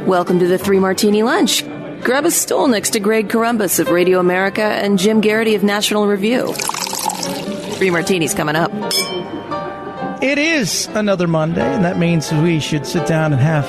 Welcome to the Three Martini Lunch. Grab a stool next to Greg Corombos of Radio America and Jim Geraghty of National Review. Three Martinis coming up. It is another Monday, and that means we should sit down and have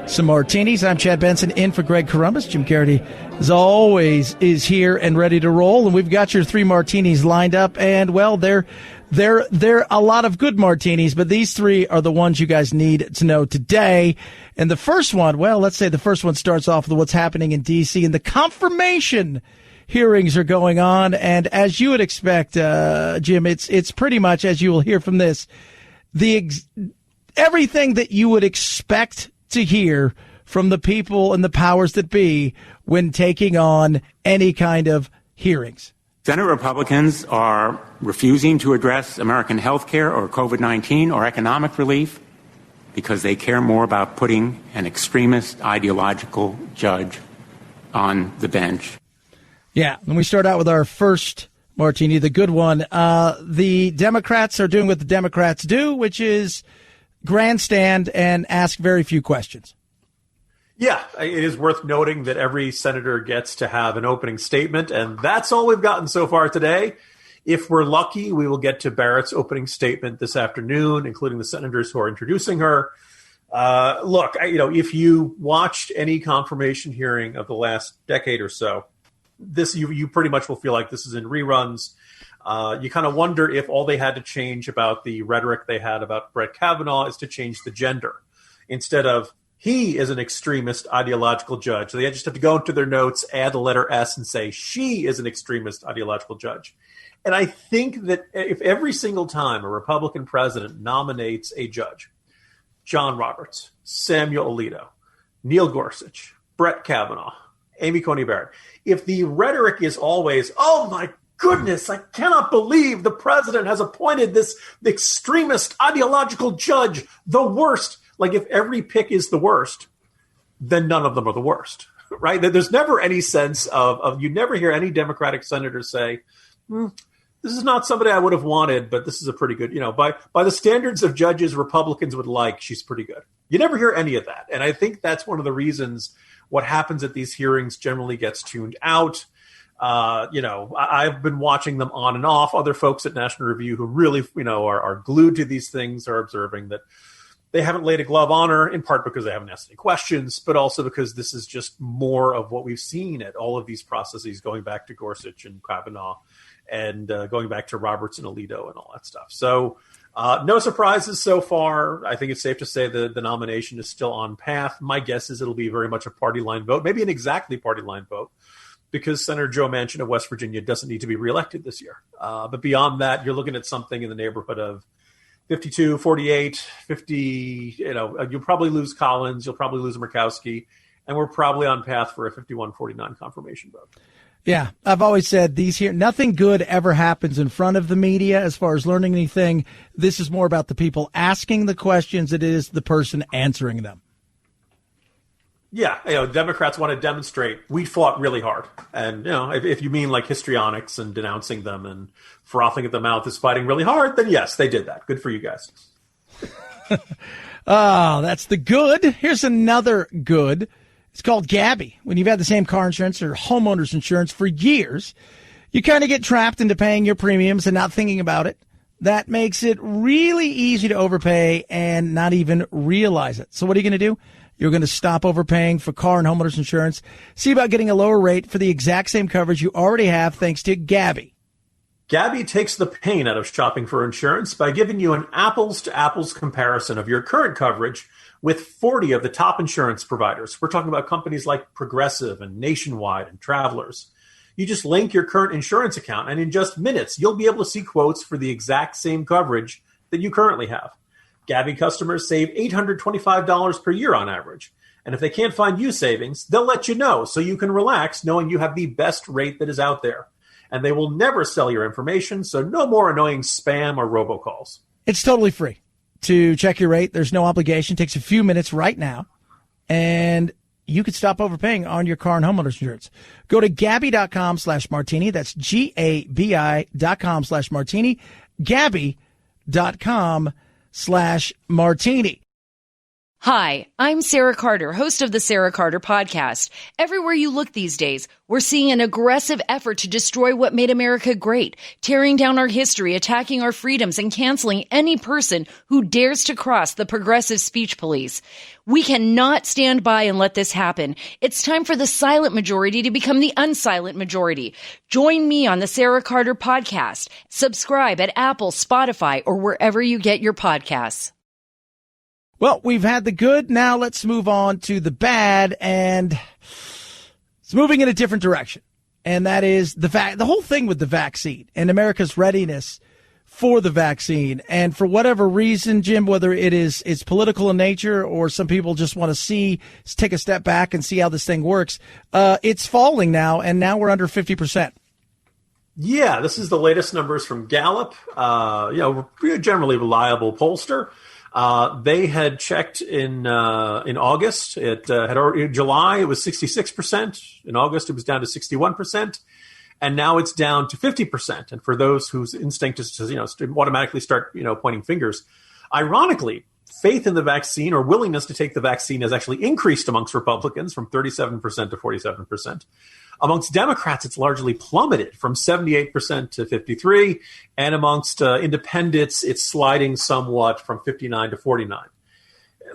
some martinis. I'm Chad Benson, in for Greg Corombos. Jim Geraghty, as always, is here and ready to roll, and we've got your three martinis lined up. And, well, they're a lot of good martinis, but these three are the ones you guys need to know today. And the first one, well, let's say the first one starts off with what's happening in D.C. and the confirmation hearings are going on. And as you would expect, Jim, it's pretty much, as you will hear from this, everything that you would expect to hear from the people and the powers that be when taking on any kind of hearings. Senate Republicans are refusing to address American health care or COVID-19 or economic relief because they care more about putting an extremist ideological judge on the bench. Yeah, and we start out with our first martini, the good one. The Democrats are doing what the Democrats do, which is grandstand and ask very few questions. Yeah, it is worth noting that every senator gets to have an opening statement, and that's all we've gotten so far today. If we're lucky, we will get to Barrett's opening statement this afternoon, including the senators who are introducing her. Look, if you watched any confirmation hearing of the last decade or so, you pretty much will feel like this is in reruns. You kind of wonder if all they had to change about the rhetoric they had about Brett Kavanaugh is to change the gender. Instead of he is an extremist ideological judge, they just have to go into their notes, add the letter S, and say she is an extremist ideological judge. And I think that if every single time a Republican president nominates a judge, John Roberts, Samuel Alito, Neil Gorsuch, Brett Kavanaugh, Amy Coney Barrett, if the rhetoric is always, oh my goodness, I cannot believe the president has appointed this extremist ideological judge, the worst. Like if every pick is the worst, then none of them are the worst, right? There's never any sense of you never hear any Democratic senator say, this is not somebody I would have wanted, but this is a pretty good, by the standards of judges Republicans would like, she's pretty good. You never hear any of that. And I think that's one of the reasons what happens at these hearings generally gets tuned out. I've been watching them on and off. Other folks at National Review who really, are glued to these things are observing that they haven't laid a glove on her, in part because they haven't asked any questions, but also because this is just more of what we've seen at all of these processes, going back to Gorsuch and Kavanaugh and going back to Roberts and Alito and all that stuff. So no surprises so far. I think it's safe to say the nomination is still on path. My guess is it'll be very much a party line vote, maybe an exactly party line vote, because Senator Joe Manchin of West Virginia doesn't need to be reelected this year. But beyond that, you're looking at something in the neighborhood of 52, 48, 50, you'll probably lose Collins, you'll probably lose Murkowski, and we're probably on path for a 51-49 confirmation vote. Yeah, I've always said nothing good ever happens in front of the media as far as learning anything. This is more about the people asking the questions than it is the person answering them. Yeah, Democrats want to demonstrate we fought really hard. And, if you mean like histrionics and denouncing them and frothing at the mouth is fighting really hard, then yes, they did that. Good for you guys. Oh, that's the good. Here's another good. It's called Gabby. When you've had the same car insurance or homeowner's insurance for years, you kind of get trapped into paying your premiums and not thinking about it. That makes it really easy to overpay and not even realize it. So what are you going to do? You're going to stop overpaying for car and homeowner's insurance. See about getting a lower rate for the exact same coverage you already have thanks to Gabby. Gabby takes the pain out of shopping for insurance by giving you an apples-to-apples comparison of your current coverage with 40 of the top insurance providers. We're talking about companies like Progressive and Nationwide and Travelers. You just link your current insurance account, and in just minutes, you'll be able to see quotes for the exact same coverage that you currently have. Gabby customers save $825 per year on average. And if they can't find you savings, they'll let you know so you can relax knowing you have the best rate that is out there. And they will never sell your information, so no more annoying spam or robocalls. It's totally free to check your rate. There's no obligation. It takes a few minutes right now. And you could stop overpaying on your car and homeowner's insurance. Go to Gabby.com/martini. That's GABI.com/martini. Gabby.com/martini. Hi, I'm Sarah Carter, host of the Sarah Carter Podcast. Everywhere you look these days, we're seeing an aggressive effort to destroy what made America great, tearing down our history, attacking our freedoms, and canceling any person who dares to cross the progressive speech police. We cannot stand by and let this happen. It's time for the silent majority to become the unsilent majority. Join me on the Sarah Carter Podcast. Subscribe at Apple, Spotify, or wherever you get your podcasts. Well, we've had the good. Now let's move on to the bad, and it's moving in a different direction. And that is the whole thing with the vaccine and America's readiness for the vaccine. And for whatever reason, Jim, whether it's political in nature or some people just want to take a step back and see how this thing works, it's falling now, and now we're under 50%. Yeah, this is the latest numbers from Gallup, pretty generally reliable pollster. They had checked in August. It had already in July. It was 66%. In August, it was down to 61%, and now it's down to 50%. And for those whose instinct is to automatically start pointing fingers, ironically, faith in the vaccine or willingness to take the vaccine has actually increased amongst Republicans from 37% to 47%. Amongst Democrats, it's largely plummeted from 78% to 53%. And amongst independents, it's sliding somewhat from 59 to 49.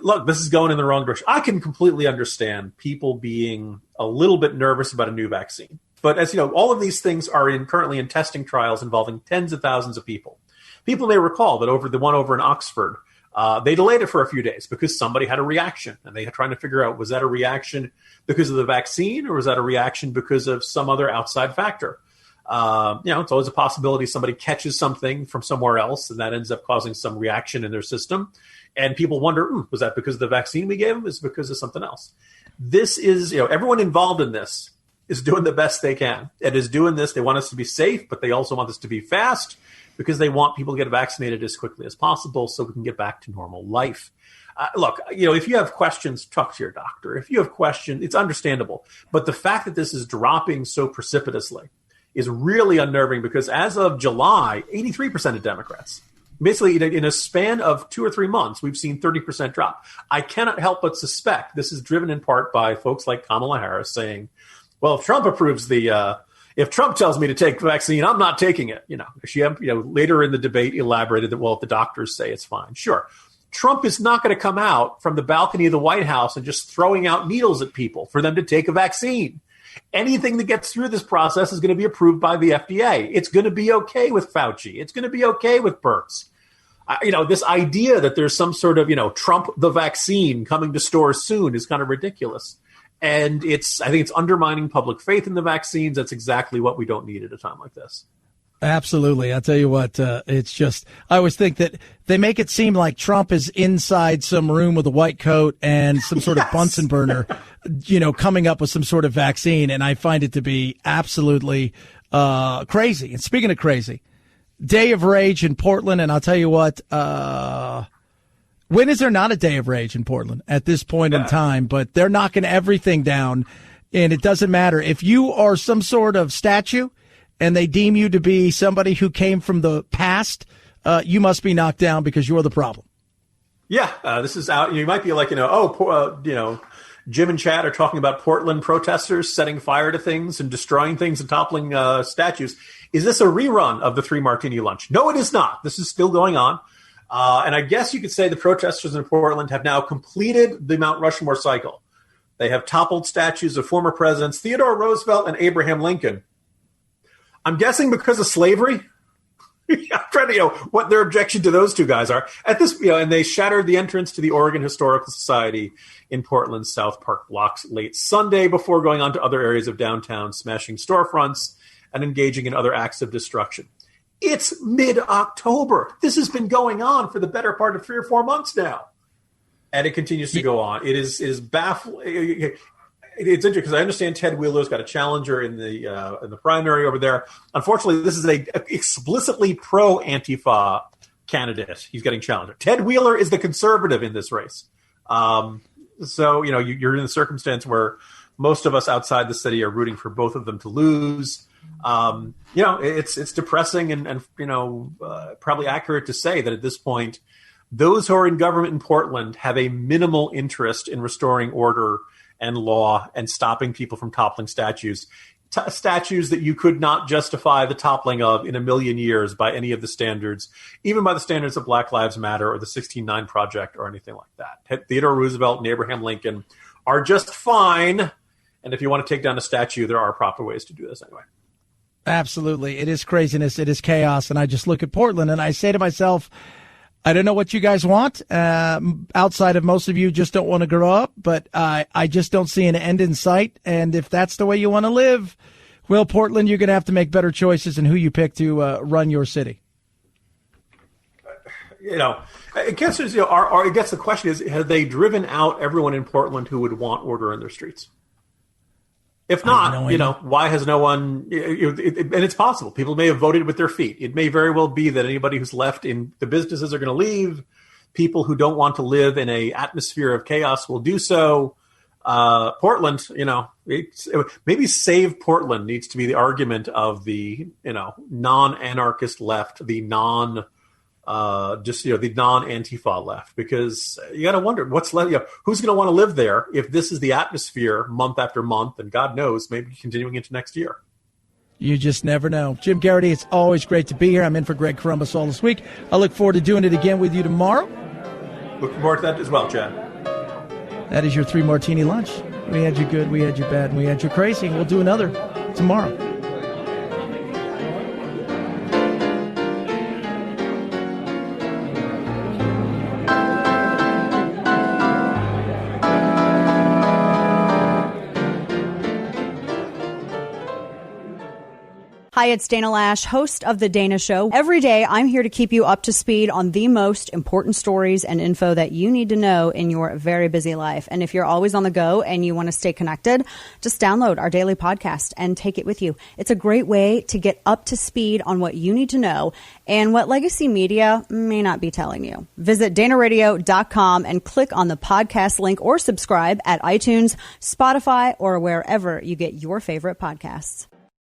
Look, this is going in the wrong direction. I can completely understand people being a little bit nervous about a new vaccine. But as you know, all of these things are currently in testing trials involving tens of thousands of people. People may recall that the one over in Oxford, they delayed it for a few days because somebody had a reaction, and they were trying to figure out, was that a reaction because of the vaccine, or was that a reaction because of some other outside factor? It's always a possibility somebody catches something from somewhere else, and that ends up causing some reaction in their system. And people wonder, was that because of the vaccine we gave them? Is it because of something else? This is, everyone involved in this is doing the best they can. And is doing this, they want us to be safe, but they also want this to be fast, because they want people to get vaccinated as quickly as possible so we can get back to normal life. Look, if you have questions, talk to your doctor. If you have questions, it's understandable. But the fact that this is dropping so precipitously is really unnerving, because as of July, 83% of Democrats, basically in a span of 2 or 3 months, we've seen 30% drop. I cannot help but suspect this is driven in part by folks like Kamala Harris saying, well, if Trump approves if Trump tells me to take the vaccine, I'm not taking it. She later in the debate elaborated that, well, if the doctors say it's fine. Sure. Trump is not going to come out from the balcony of the White House and just throwing out needles at people for them to take a vaccine. Anything that gets through this process is going to be approved by the FDA. It's going to be okay with Fauci. It's going to be okay with Birx. This idea that there's some sort of, Trump the vaccine coming to stores soon is kind of ridiculous. And I think it's undermining public faith in the vaccines. That's exactly what we don't need at a time like this. Absolutely. I'll tell you what, it's just, I always think that they make it seem like Trump is inside some room with a white coat and some sort of Bunsen burner, coming up with some sort of vaccine. And I find it to be absolutely crazy. And speaking of crazy, Day of Rage in Portland. And I'll tell you what, when is there not a Day of Rage in Portland at this point in time? But they're knocking everything down, and it doesn't matter. If you are some sort of statue and they deem you to be somebody who came from the past, you must be knocked down because you're the problem. Yeah, this is out. You might be like, Jim and Chad are talking about Portland protesters setting fire to things and destroying things and toppling statues. Is this a rerun of the 3 Martini Lunch? No, it is not. This is still going on. And I guess you could say the protesters in Portland have now completed the Mount Rushmore cycle. They have toppled statues of former presidents Theodore Roosevelt and Abraham Lincoln. I'm guessing because of slavery. I'm trying to, what their objection to those two guys are. At this, and they shattered the entrance to the Oregon Historical Society in Portland's South Park blocks late Sunday before going on to other areas of downtown, smashing storefronts and engaging in other acts of destruction. It's mid-October. This has been going on for the better part of 3 or 4 months now. And it continues to go on. It is baffling. It's interesting because I understand Ted Wheeler's got a challenger in the primary over there. Unfortunately, this is an explicitly pro-Antifa candidate. He's getting challenged. Ted Wheeler is the conservative in this race. So, you're in a circumstance where most of us outside the city are rooting for both of them to lose. It's depressing and probably accurate to say that at this point, those who are in government in Portland have a minimal interest in restoring order and law and stopping people from toppling statues. Statues that you could not justify the toppling of in a million years by any of the standards, even by the standards of Black Lives Matter or the 16/9 Project or anything like that. Theodore Roosevelt and Abraham Lincoln are just fine. And if you want to take down a statue, there are proper ways to do this anyway. Absolutely. It is craziness. It is chaos. And I just look at Portland and I say to myself, I don't know what you guys want. Outside of most of you just don't want to grow up, but I just don't see an end in sight. And if that's the way you want to live, well, Portland, you're going to have to make better choices in who you pick to run your city. I guess I guess the question is, have they driven out everyone in Portland who would want order in their streets? If not, why has no one? And it's possible people may have voted with their feet. It may very well be that anybody who's left in the businesses are going to leave. People who don't want to live in an atmosphere of chaos will do so. Portland, maybe save Portland needs to be the argument of the non-anarchist left, the the non-Antifa left, because you got to wonder what's left. Who's going to want to live there if this is the atmosphere month after month, and God knows, maybe continuing into next year. You just never know. Jim Geraghty, it's always great to be here. I'm in for Greg Columbus all this week. I look forward to doing it again with you tomorrow. Looking forward to that as well, Chad. That is your 3 Martini lunch. We had you good, we had you bad, and we had you crazy. We'll do another tomorrow. Hi, it's Dana Lash, host of The Dana Show. Every day, I'm here to keep you up to speed on the most important stories and info that you need to know in your very busy life. And if you're always on the go and you want to stay connected, just download our daily podcast and take it with you. It's a great way to get up to speed on what you need to know and what legacy media may not be telling you. Visit danaradio.com and click on the podcast link or subscribe at iTunes, Spotify, or wherever you get your favorite podcasts.